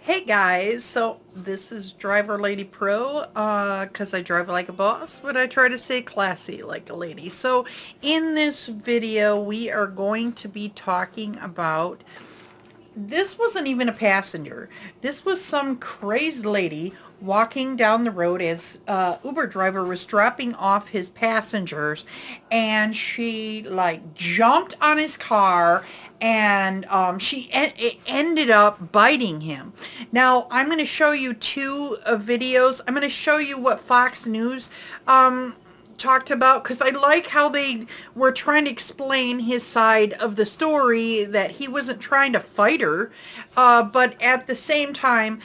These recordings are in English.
Hey guys, so this is Driver Lady Pro, cause I drive like a boss, but I try to stay classy like a lady. So in this video, we are going to be talking about, this wasn't even a passenger. This was some crazed lady walking down the road as Uber driver was dropping off his passengers, and she like jumped on his car, and it ended up biting him. Now I'm going to show you two videos. I'm going to show you what Fox News talked about, because I like how they were trying to explain his side of the story, that he wasn't trying to fight her, but at the same time,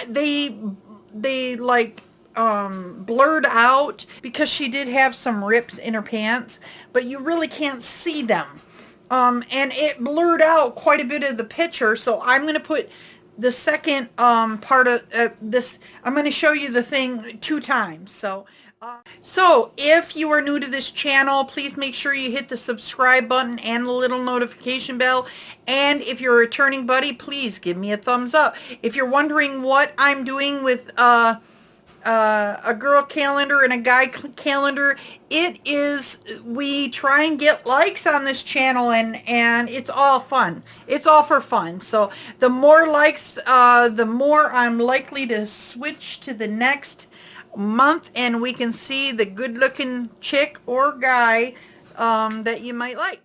they like blurred out, because she did have some rips in her pants, but you really can't see them. And it blurred out quite a bit of the picture, so I'm going to put the second part of this. I'm going to show you the thing two times. So if you are new to this channel, please make sure you hit the subscribe button and the little notification bell. And if you're a returning buddy, please give me a thumbs up. If you're wondering what I'm doing with a girl calendar and a guy calendar, it is, we try and get likes on this channel, and it's all fun. It's all for fun. So the more likes, the more I'm likely to switch to the next month, and we can see the good looking chick or guy that you might like.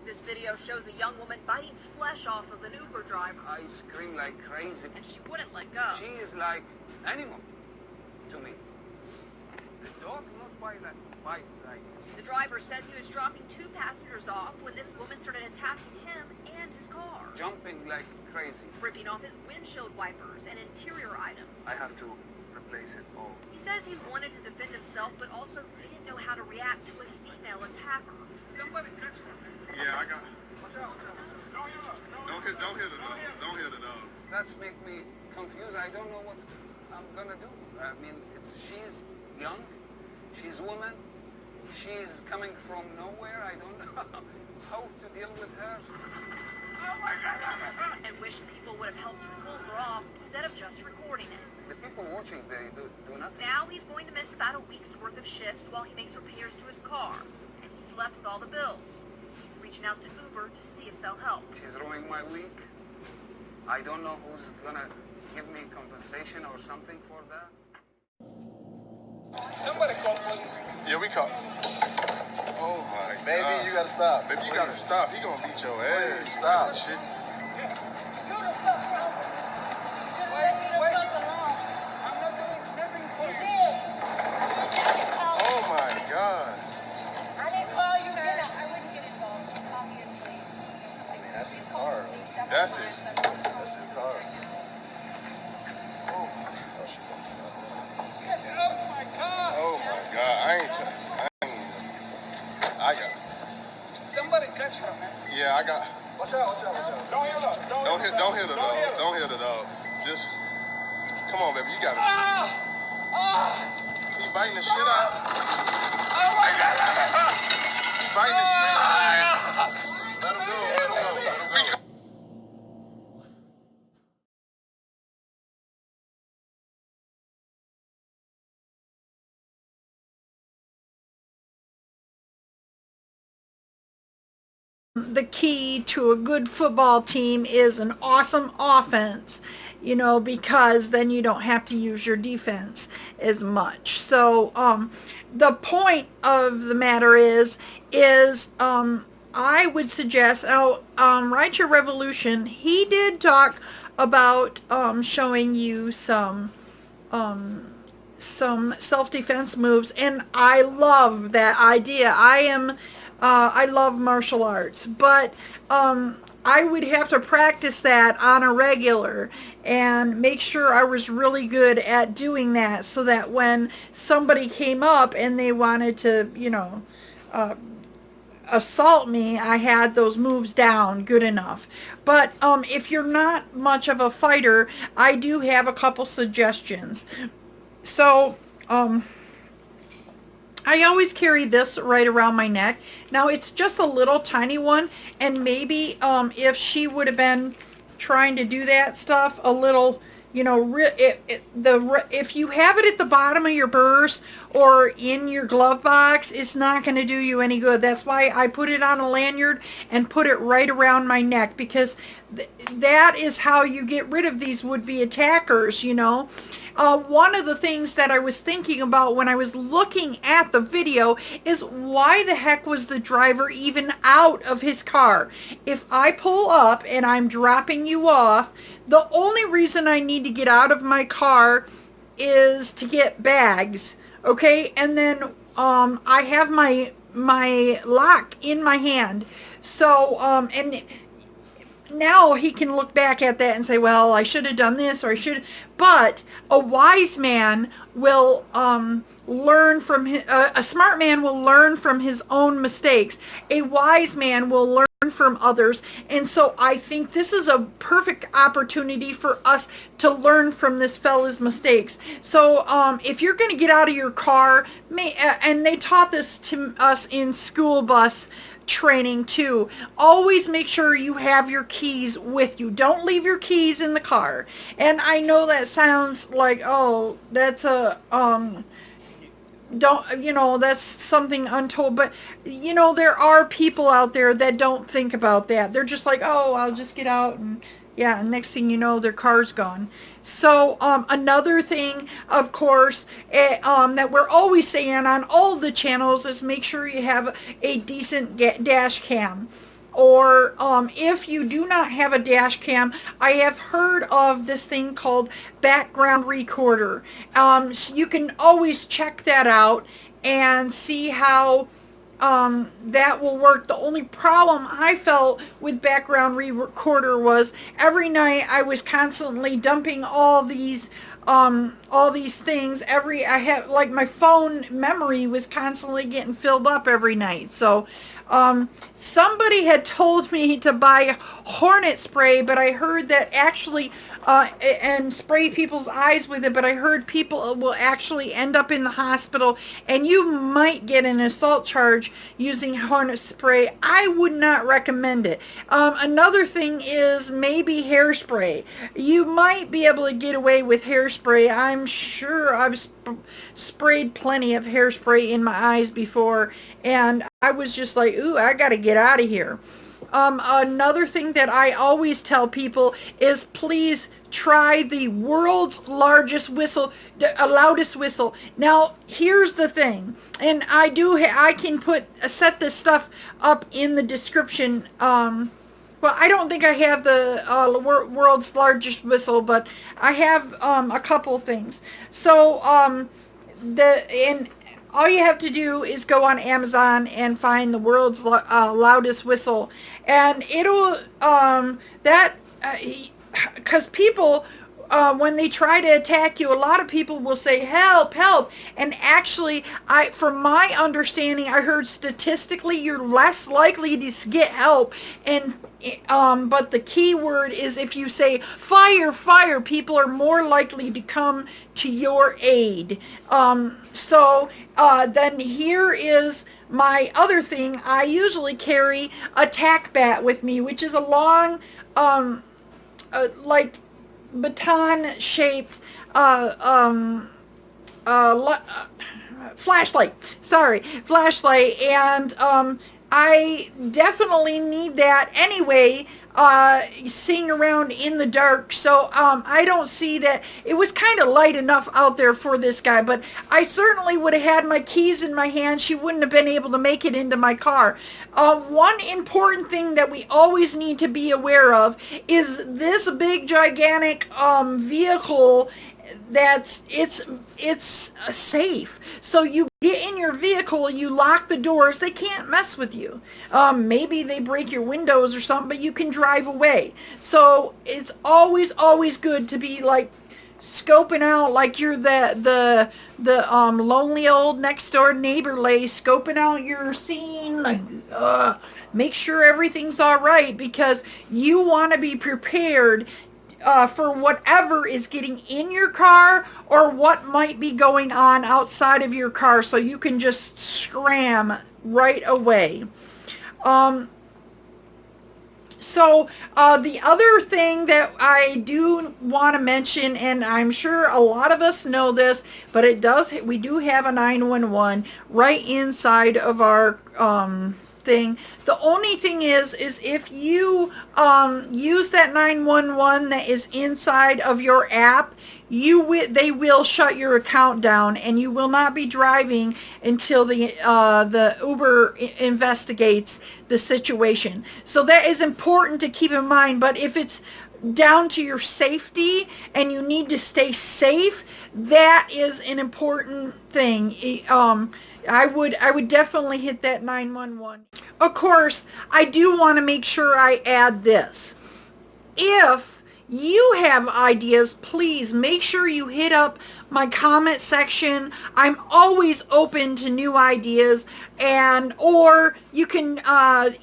This video shows a young woman biting flesh off of an Uber driver. I scream like crazy. And she wouldn't let go. She is like animal to me. The dog not bite like. The driver says he was dropping two passengers off when this woman started attacking him and his car. Jumping like crazy. Ripping off his windshield wipers and interior items. I have to replace it all. He says he wanted to defend himself, but also didn't know how to react to a female attacker. Somebody catch her. Yeah, I got it. Watch out. Don't hit the dog. That's make me confused. I don't know what I'm gonna do. I mean, she's young, she's a woman, she's coming from nowhere. I don't know how to deal with her. Oh my God! And wish people would have helped pull her off instead of just recording it. The people watching, they do nothing. Now he's going to miss about a week's worth of shifts while he makes repairs to his car, and he's left with all the bills. He's reaching out to Uber to see if they'll help. She's ruining my week. I don't know who's gonna give me compensation or something for that. Somebody call police. Yeah, we caught. Oh my God. Baby, you gotta stop. Baby, you gotta stop. He gonna beat your ass. Stop. Shit. I'm not doing nothing for you. Oh my God. I didn't call you, I wouldn't get involved, obviously. That's his car. That's his. That's his car. Oh, Get out of my car. oh my God. I got it. Somebody catch her, man. Yeah, I got. Watch out. Don't hit her. Don't hit the dog. Don't hit the dog. Just come on, baby. You got it. He biting the shit out. Oh my God. He biting the shit out. Let him go. The key to a good football team is an awesome offense, you know, because then you don't have to use your defense as much. So the point of the matter is I would suggest, Write Your Revolution, he did talk about showing you some self-defense moves, and I love that idea. I love martial arts, but I would have to practice that on a regular and make sure I was really good at doing that, so that when somebody came up and they wanted to, you know, assault me, I had those moves down good enough. But if you're not much of a fighter, I do have a couple suggestions. So I always carry this right around my neck. Now it's just a little tiny one, and maybe if she would have been trying to do that stuff a little, you know, if you have it at the bottom of your purse or in your glove box, it's not going to do you any good. That's why I put it on a lanyard and put it right around my neck, because that is how you get rid of these would-be attackers, you know. One of the things that I was thinking about when I was looking at the video is, why the heck was the driver even out of his car? If I pull up and I'm dropping you off, the only reason I need to get out of my car is to get bags, okay? And then I have my lock in my hand. So, and now he can look back at that and say, well, I should have done this, or I should. But a wise man will learn from his, a smart man will learn from his own mistakes. A wise man will learn from others. And so I think this is a perfect opportunity for us to learn from this fella's mistakes. So if you're going to get out of your car, and they taught this to us in school bus training too, always make sure you have your keys with you. Don't leave your keys in the car. And I know that sounds like, oh, that's a don't, you know, that's something untold, but you know, there are people out there that don't think about that. They're just like, oh, I'll just get out, and yeah, and next thing you know, their car's gone. So another thing, of course, that we're always saying on all the channels is make sure you have a decent dash cam. Or if you do not have a dash cam, I have heard of this thing called background recorder. So you can always check that out and see how that will work. The only problem I felt with background recorder was every night I was constantly dumping all these things. I had, like, my phone memory was constantly getting filled up every night. So somebody had told me to buy hornet spray, but I heard that actually and spray people's eyes with it, but I heard people will actually end up in the hospital, and you might get an assault charge using hornet spray. I would not recommend it. Another thing is maybe hairspray. You might be able to get away with hairspray. I'm sure I've sprayed plenty of hairspray in my eyes before, and I was just like, ooh, I gotta get out of here. Another thing that I always tell people is, please try the world's largest whistle, loudest whistle. Now, here's the thing, and I can set this stuff up in the description. Well, I don't think I have the world's largest whistle, but I have a couple things. So, all you have to do is go on Amazon and find the world's loudest whistle, and it'll because people, when they try to attack you, a lot of people will say, help, help. And actually, from my understanding, I heard statistically you're less likely to get help. And but the key word is, if you say fire, fire, people are more likely to come to your aid. So then here is my other thing. I usually carry a tack bat with me, which is a long, like baton shaped flashlight. Flashlight. And I definitely need that anyway, seeing around in the dark. So I don't see that. It was kind of light enough out there for this guy, but I certainly would have had my keys in my hand. She wouldn't have been able to make it into my car. One important thing that we always need to be aware of is this big gigantic vehicle, it's safe. So you get in your vehicle, you lock the doors, they can't mess with you. Maybe they break your windows or something, but you can drive away. So it's always good to be like scoping out, like you're the lonely old next door neighbor lay, scoping out your scene, like make sure everything's all right, because you want to be prepared for whatever is getting in your car or what might be going on outside of your car, so you can just scram right away. So the other thing that I do want to mention, and I'm sure a lot of us know this, but we do have a 911 right inside of our thing. The only thing is if you use that 911 that is inside of your app, they will shut your account down, and you will not be driving until the Uber investigates the situation. So that is important to keep in mind. But if it's down to your safety and you need to stay safe, that is an important thing. I would definitely hit that 911. Of course, I do want to make sure I add this. If you have ideas, please make sure you hit up my comment section. I'm always open to new ideas, or you can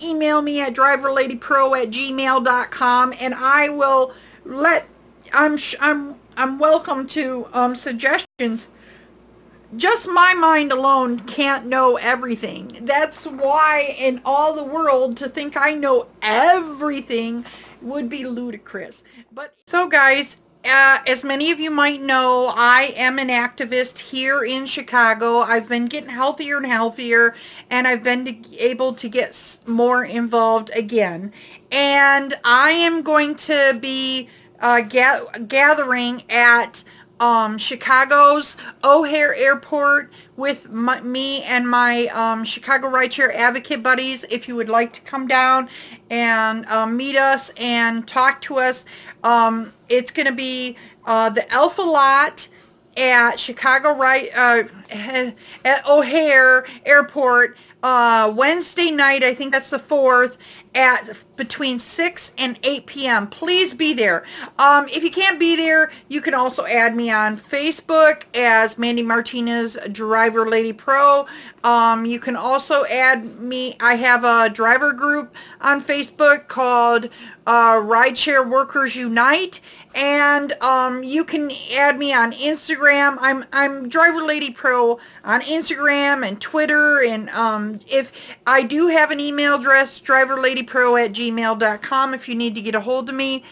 email me at driverladypro@gmail.com, and I will I'm welcome to suggestions. Just my mind alone can't know everything. That's why in all the world to think I know everything would be ludicrous. But so guys, as many of you might know, I am an activist here in Chicago. I've been getting healthier and healthier, and I've been able to get more involved again. And I am going to be gathering at Chicago's O'Hare Airport with me and my Chicago Rideshare Advocate buddies. If you would like to come down and meet us and talk to us, it's going to be the Alpha Lot at at O'Hare Airport Wednesday night. I think that's the 4th, at between 6 and 8 p.m. Please be there. If you can't be there, you can also add me on Facebook as Mandy Martinez Driver Lady Pro. You can also add me. I have a driver group on Facebook called Rideshare Workers Unite. And you can add me on Instagram. I'm Driver Lady Pro on Instagram and Twitter. And if I do have an email address, driverladypro@gmail.com, if you need to get a hold of me.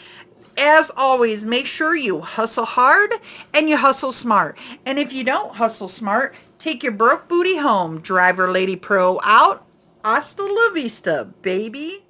As always, make sure you hustle hard and you hustle smart. And if you don't hustle smart, take your broke booty home. Driver Lady Pro out. Hasta la vista, baby.